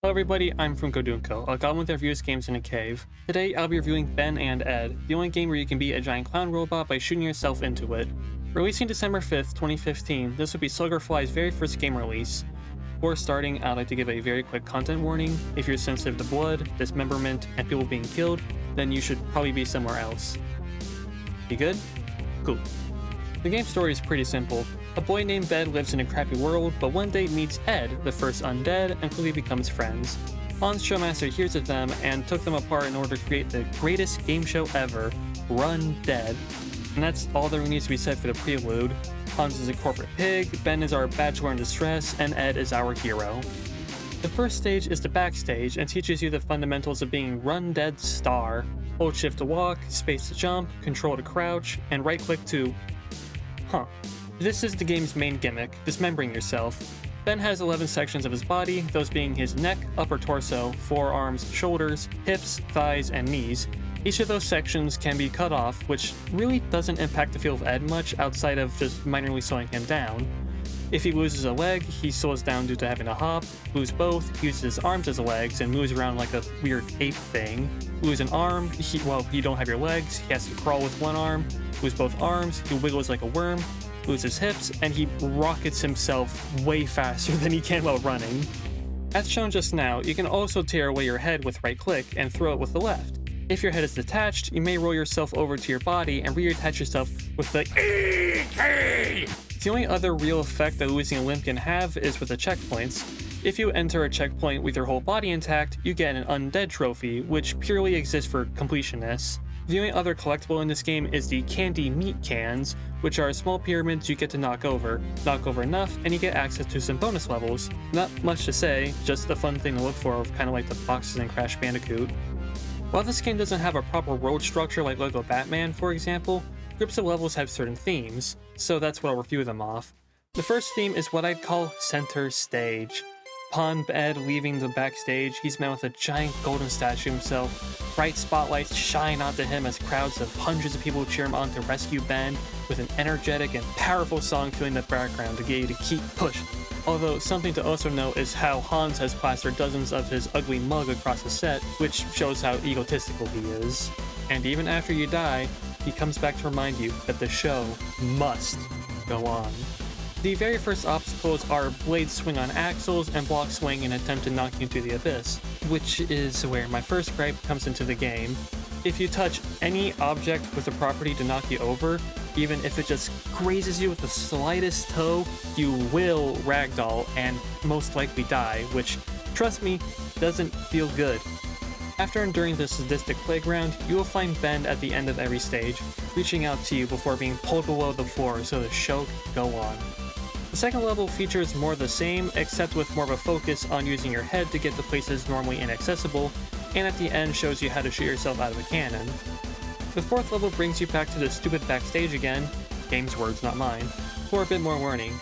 Hello everybody, I'm from Kodunko, a goblin that reviews games in a cave. Today I'll be reviewing Ben and Ed, the only game where you can be a giant clown robot by shooting yourself into it. Releasing December 5th, 2015, this will be Sugarfly's very first game release. Before starting, I'd like to give a very quick content warning. If you're sensitive to blood, dismemberment, and people being killed, then you should probably be somewhere else. You good? Cool. The game's story is pretty simple. A boy named Ben lives in a crappy world, but one day meets Ed, the first undead, and quickly becomes friends. Hans Showmaster hears of them and took them apart in order to create the greatest game show ever, Run Dead. And that's all there needs to be said for the prelude. Hans is a corporate pig, Ben is our bachelor in distress, and Ed is our hero. The first stage is the backstage and teaches you the fundamentals of being Run Dead star. Hold shift to walk, space to jump, control to crouch, and right click to... This is the game's main gimmick, dismembering yourself. Ben has 11 sections of his body, those being his neck, upper torso, forearms, shoulders, hips, thighs, and knees. Each of those sections can be cut off, which really doesn't impact the feel of Ed much outside of just minorly slowing him down. If he loses a leg, he slows down due to having to hop. Lose both, he uses his arms as legs and moves around like a weird ape thing. Lose an arm, you don't have your legs, he has to crawl with one arm. Lose both arms, he wiggles like a worm. Lose his hips, and he rockets himself way faster than he can while running. As shown just now, you can also tear away your head with right click and throw it with the left. If your head is detached, you may roll yourself over to your body and reattach yourself with the E-key! The only other real effect that losing a limb can have is with the checkpoints. If you enter a checkpoint with your whole body intact, you get an undead trophy, which purely exists for completionists. The only other collectible in this game is the candy meat cans, which are small pyramids you get to knock over. Knock over enough, and you get access to some bonus levels. Not much to say, just a fun thing to look for, kind of like the boxes in Crash Bandicoot. While this game doesn't have a proper world structure like Lego Batman, for example, groups of levels have certain themes, so that's what I'll review them off. The first theme is what I'd call Center Stage. Upon Ed leaving the backstage, he's met with a giant golden statue himself. Bright spotlights shine onto him as crowds of hundreds of people cheer him on to rescue Ben, with an energetic and powerful song filling the background to get you to keep pushing. Although something to also note is how Hans has plastered dozens of his ugly mug across the set, which shows how egotistical he is. And even after you die, he comes back to remind you that the show must go on. The very first obstacles are blades swing on axles and blocks swing in an attempt to knock you into the abyss, which is where my first gripe comes into the game. If you touch any object with a property to knock you over, even if it just grazes you with the slightest toe, you will ragdoll and most likely die, which, trust me, doesn't feel good. After enduring the sadistic playground, you will find Ben at the end of every stage, reaching out to you before being pulled below the floor so the show can go on. The second level features more of the same, except with more of a focus on using your head to get to places normally inaccessible, and at the end shows you how to shoot yourself out of a cannon. The fourth level brings you back to the stupid backstage again, game's words not mine, for a bit more learning.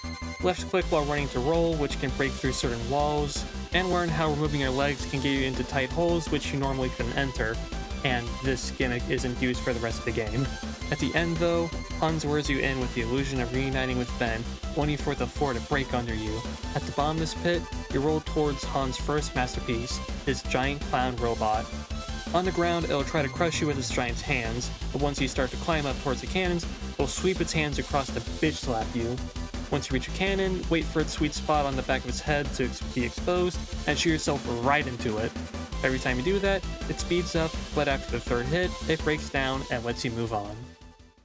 Left click while running to roll, which can break through certain walls, and learn how removing your legs can get you into tight holes which you normally couldn't enter, and this gimmick isn't used for the rest of the game. At the end though, Hans lures you in with the illusion of reuniting with Ben, only for the floor to break under you. At the bottom of this pit, you roll towards Hans' first masterpiece, his giant clown robot. On the ground, it'll try to crush you with its giant's hands, but once you start to climb up towards the cannons, it'll sweep its hands across to bitch slap you. Once you reach a cannon, wait for its sweet spot on the back of its head to be exposed, and shoot yourself right into it. Every time you do that, it speeds up, but after the third hit, it breaks down and lets you move on.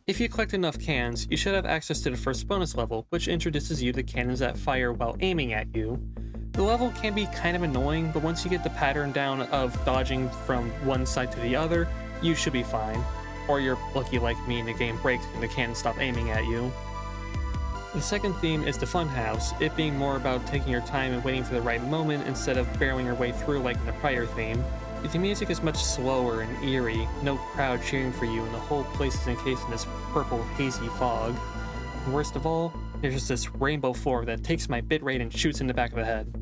If you collect enough cans, you should have access to the first bonus level, which introduces you to cannons that fire while aiming at you. The level can be kind of annoying, but once you get the pattern down of dodging from one side to the other, you should be fine. Or you're lucky like me and the game breaks and the cannons stop aiming at you. The second theme is the Funhouse, it being more about taking your time and waiting for the right moment instead of barreling your way through like in the prior theme. The music is much slower and eerie, no crowd cheering for you, and the whole place is encased in this purple, hazy fog. And worst of all, there's just this rainbow floor that takes my bitrate and shoots in the back of the head.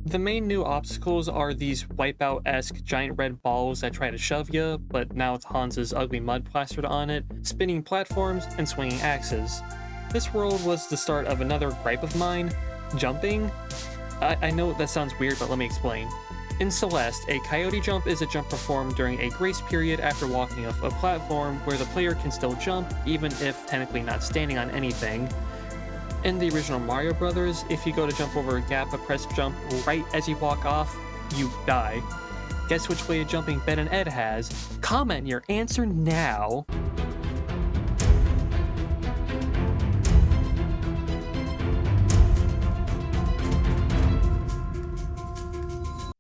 The main new obstacles are these Wipeout-esque giant red balls that try to shove you, but now with Hans's ugly mud plastered on it, spinning platforms, and swinging axes. This world was the start of another gripe of mine, jumping. I know that sounds weird, but let me explain. In Celeste, a coyote jump is a jump performed during a grace period after walking off a platform where the player can still jump, even if technically not standing on anything. In the original Mario Brothers, if you go to jump over a gap but press jump right as you walk off, you die. Guess which way of jumping Ben and Ed has? Comment your answer now!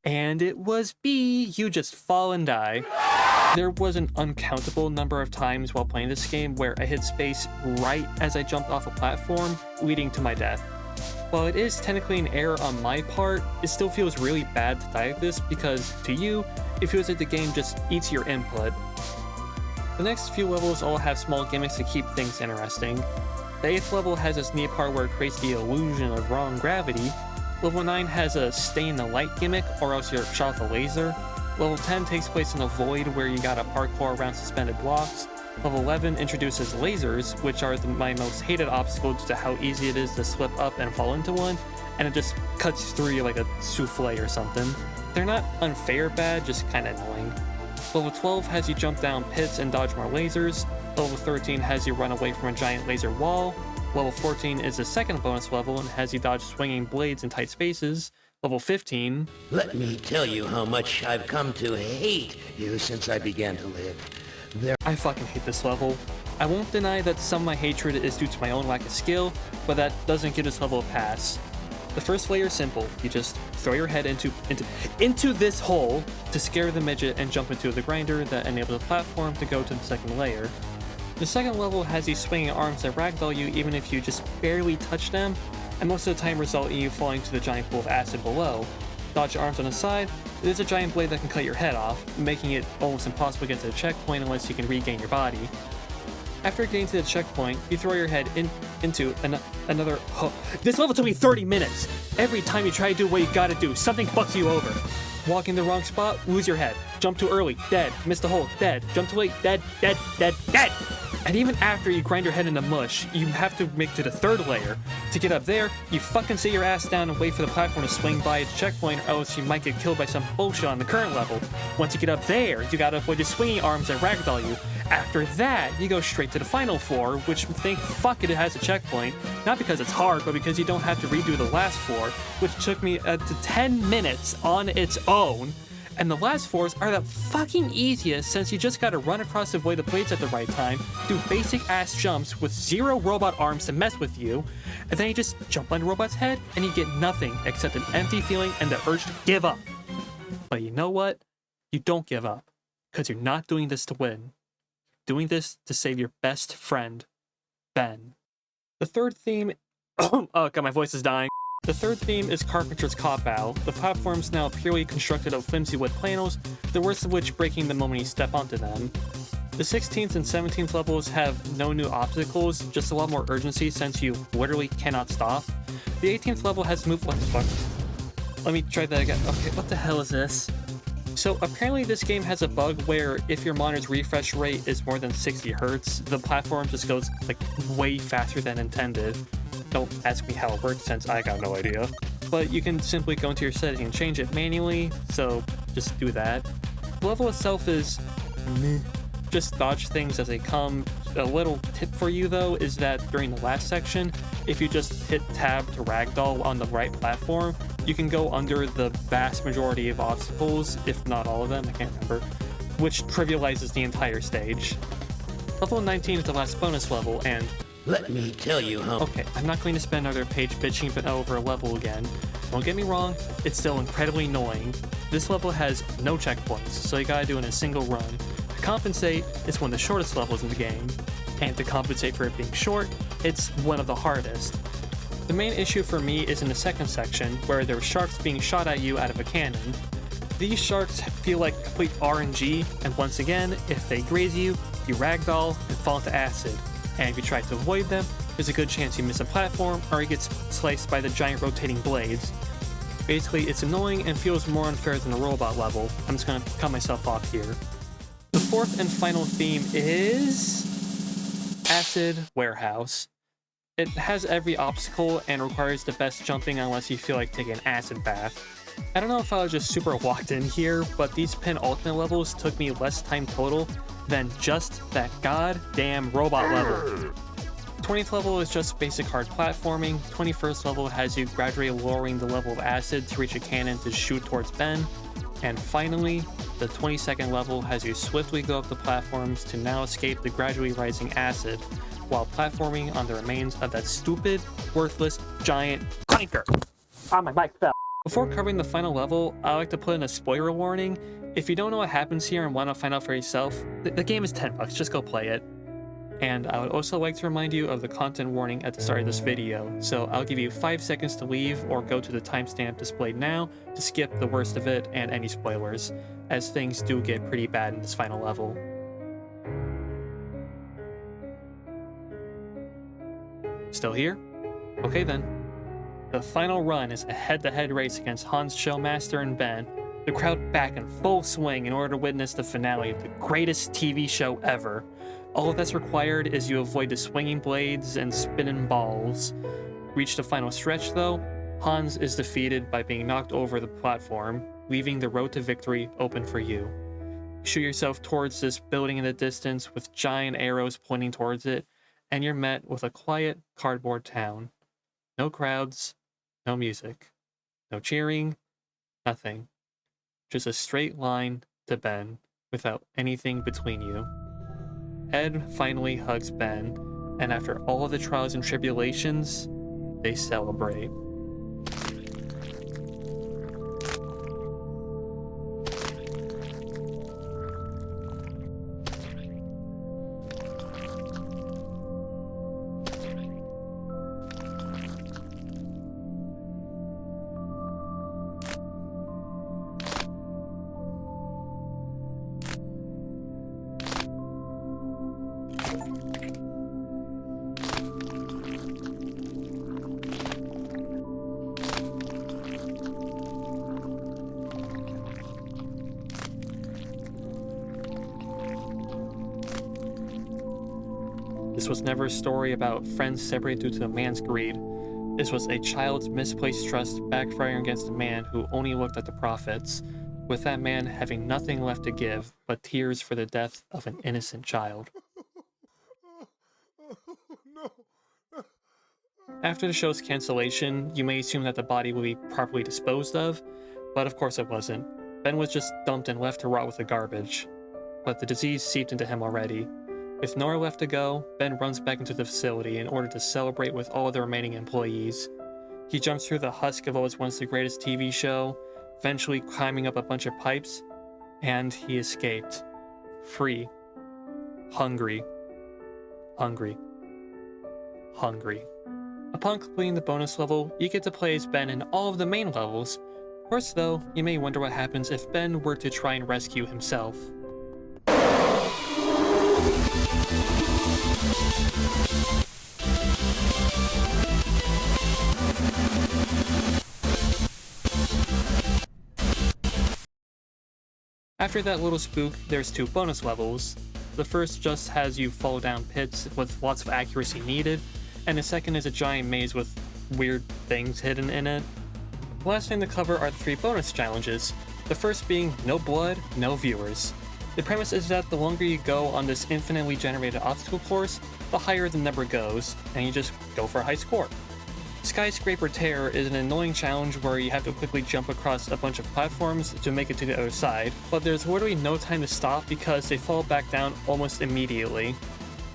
And it was B, you just fall and die. There was an uncountable number of times while playing this game where I hit space right as I jumped off a platform, leading to my death. While it is technically an error on my part, it still feels really bad to die like this because, to you, it feels like the game just eats your input. The next few levels all have small gimmicks to keep things interesting. The 8th level has this neat part where it creates the illusion of wrong gravity. Level 9 has a stay in the light gimmick, or else you're shot with a laser. Level 10 takes place in a void where you gotta parkour around suspended blocks. Level 11 introduces lasers, which are my most hated obstacle due to how easy it is to slip up and fall into one, and it just cuts through you like a souffle or something. They're not unfair or bad, just kinda annoying. Level 12 has you jump down pits and dodge more lasers. Level 13 has you run away from a giant laser wall. Level 14 is the second bonus level and has you dodge swinging blades in tight spaces. Level 15... Let me tell you how much I've come to hate you since I began to live. I fucking hate this level. I won't deny that some of my hatred is due to my own lack of skill, but that doesn't give this level a pass. The first layer is simple. You just throw your head into this hole to scare the midget and jump into the grinder that enables the platform to go to the second layer. The second level has these swinging arms that ragdoll you even if you just barely touch them, and most of the time result in you falling to the giant pool of acid below. Dodge your arms on the side, there's a giant blade that can cut your head off, making it almost impossible to get to the checkpoint unless you can regain your body. After getting to the checkpoint, you throw your head into another... Oh, this level took me 30 minutes! Every time you try to do what you gotta do, something fucks you over. Walk in the wrong spot, lose your head. Jump too early, dead. Miss the hole, dead. Jump too late, dead, dead, dead, dead! And even after you grind your head into mush, you have to make to the third layer. To get up there, you fucking sit your ass down and wait for the platform to swing by its checkpoint, or else you might get killed by some bullshit on the current level. Once you get up there, you gotta avoid the swinging arms that ragdoll you. After that, you go straight to the final floor, which thank fuck it has a checkpoint. Not because it's hard, but because you don't have to redo the last floor, which took me to 10 minutes on its own. And the last floors are the fucking easiest since you just gotta run across the void of blades at the right time, do basic ass jumps with 0 robot arms to mess with you, and then you just jump on the robot's head and you get nothing except an empty feeling and the urge to give up. But you know what? You don't give up, because you're not doing this to win. Doing this to save your best friend, Ben. The third theme... oh god, my voice is dying. The third theme is Carpenter's Cop-Out. The platform's now purely constructed of flimsy wood panels, the worst of which breaking the moment you step onto them. The 16th and 17th levels have no new obstacles, just a lot more urgency since you literally cannot stop. The 18th level has moved... what the fuck? Let me try that again. Okay, what the hell is this? So apparently this game has a bug where if your monitor's refresh rate is more than 60 Hz, the platform just goes like way faster than intended. Don't ask me how it works since I got no idea. But you can simply go into your setting and change it manually, so just do that. The level itself is meh. Just dodge things as they come. A little tip for you though is that during the last section, if you just hit tab to ragdoll on the right platform, you can go under the vast majority of obstacles, if not all of them, I can't remember, which trivializes the entire stage. Level 19 is the last bonus level, and let me tell you how... Okay, I'm not going to spend another page bitching over a level again. Don't get me wrong, it's still incredibly annoying. This level has no checkpoints, so you gotta do it in a single run. To compensate, it's one of the shortest levels in the game. And to compensate for it being short, it's one of the hardest. The main issue for me is in the second section, where there are sharks being shot at you out of a cannon. These sharks feel like complete RNG, and once again, if they graze you, you ragdoll and fall into acid. And if you try to avoid them, there's a good chance you miss a platform or you get sliced by the giant rotating blades. Basically, it's annoying and feels more unfair than a robot level. I'm just gonna cut myself off here. The fourth and final theme is... Acid Warehouse. It has every obstacle and requires the best jumping unless you feel like taking an acid bath. I don't know if I was just super locked in here, but these penultimate levels took me less time total than just that goddamn robot level. 20th level is just basic hard platforming, 21st level has you gradually lowering the level of acid to reach a cannon to shoot towards Ben, and finally, the 22nd level has you swiftly go up the platforms to now escape the gradually rising acid, while platforming on the remains of that stupid, worthless, giant clanker. Ah, my mic fell. Before covering the final level, I like to put in a spoiler warning. If you don't know what happens here and want to find out for yourself, the game is $10, just go play it. And I would also like to remind you of the content warning at the start of this video, so I'll give you 5 seconds to leave or go to the timestamp displayed now to skip the worst of it and any spoilers, as things do get pretty bad in this final level. Still here? Okay then. The final run is a head-to-head race against Hans Showmaster and Ben, the crowd back in full swing in order to witness the finale of the greatest TV show ever. All that's required is you avoid the swinging blades and spinning balls. Reach the final stretch though, Hans is defeated by being knocked over the platform, leaving the road to victory open for you. Shoot yourself towards this building in the distance with giant arrows pointing towards it, and you're met with a quiet cardboard town. No crowds, no music, no cheering, nothing. Just a straight line to Ben without anything between you. Ed finally hugs Ben, and after all of the trials and tribulations, they celebrate. This was never a story about friends separated due to a man's greed. This was a child's misplaced trust backfiring against a man who only looked at the profits, with that man having nothing left to give but tears for the death of an innocent child. After the show's cancellation, you may assume that the body will be properly disposed of, but of course it wasn't. Ben was just dumped and left to rot with the garbage. But the disease seeped into him already. With nowhere left to go, Ben runs back into the facility in order to celebrate with all the remaining employees. He jumps through the husk of what was once the greatest TV show, eventually climbing up a bunch of pipes, and he escaped. Free. Hungry. Hungry. Hungry. Upon completing the bonus level, you get to play as Ben in all of the main levels. Of course though, you may wonder what happens if Ben were to try and rescue himself. After that little spook, there's 2 bonus levels. The first just has you fall down pits with lots of accuracy needed, and the second is a giant maze with weird things hidden in it. The last thing to cover are the 3 bonus challenges, the first being no blood, no viewers. The premise is that the longer you go on this infinitely generated obstacle course, the higher the number goes, and you just go for a high score. Skyscraper Terror is an annoying challenge where you have to quickly jump across a bunch of platforms to make it to the other side, but there's literally no time to stop because they fall back down almost immediately.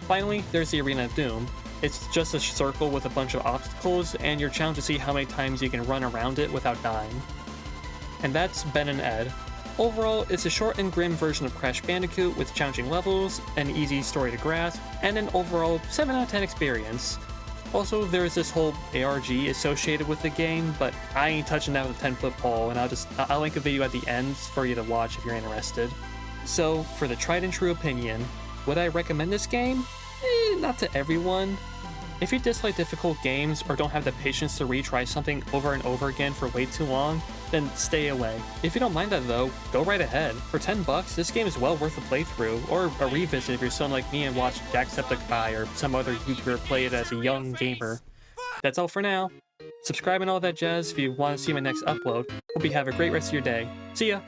Finally, there's the Arena of Doom. It's just a circle with a bunch of obstacles, and you're challenged to see how many times you can run around it without dying. And that's Ben and Ed. Overall, it's a short and grim version of Crash Bandicoot with challenging levels, an easy story to grasp, and an overall 7 out of 10 experience. Also, there's this whole ARG associated with the game, but I ain't touching that with a 10-foot pole, and I'll link a video at the end for you to watch if you're interested. So, for the tried and true opinion, would I recommend this game? Not to everyone. If you dislike difficult games or don't have the patience to retry something over and over again for way too long, then stay away. If you don't mind that though, go right ahead. For $10, this game is well worth a playthrough, or a revisit if you're someone like me and watched Jacksepticeye or some other YouTuber play it as a young gamer. That's all for now. Subscribe and all that jazz if you want to see my next upload. Hope you have a great rest of your day. See ya!